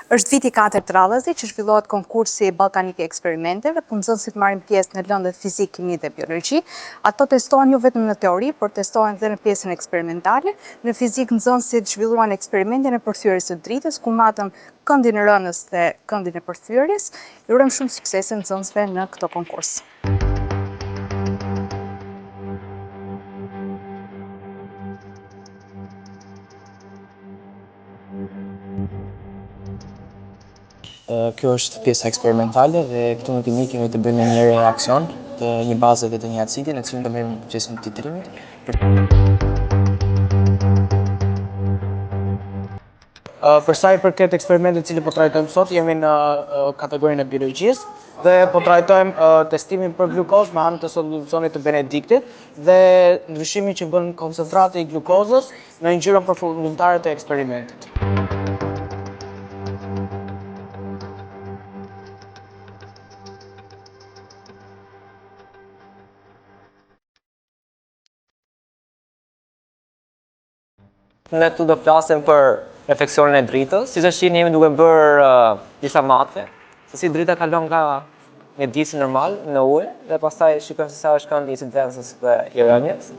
Është viti 4 të radhësi që zhvillohet konkursi Ballkanik i eksperimenteve, ku nxënësit marrin pjesë në lëndët fizik, kimi dhe biologji. Ato testohen jo vetëm në teori, por testohen edhe në pjesën eksperimentale. Në fizik nxënësit zhvilluan eksperimentin e përthyrjes së dritës, ku matën këndin e rënës dhe këndin e përthyrjes. Ju urojmë shumë suksese nxënësve në këto konkurs. Kjo është pjesa eksperimentale dhe këtu në kimi kemi të bëjmë një reakcion të një baze dhe të një acidi në cilin do merrim procesin e titrimit. Për sa i përket eksperimentit të cilin po trajtojmë sot, jemi në kategorinë e biologjisë dhe po trajtojmë testimin për glukozë me anë të solucionit të Benediktit dhe ndryshimin që bën koncentrati i glukozës në ngjyrën përfundimtare të eksperimentit. Ne këtu do flasim për refleksionin e dritës. Si të shihni, jemi duke bërë disa mathe, se si drita kalon nga mjedisi normal në ujë dhe pastaj shikojmë se sa është këndi i incidensës dhe i rënjes.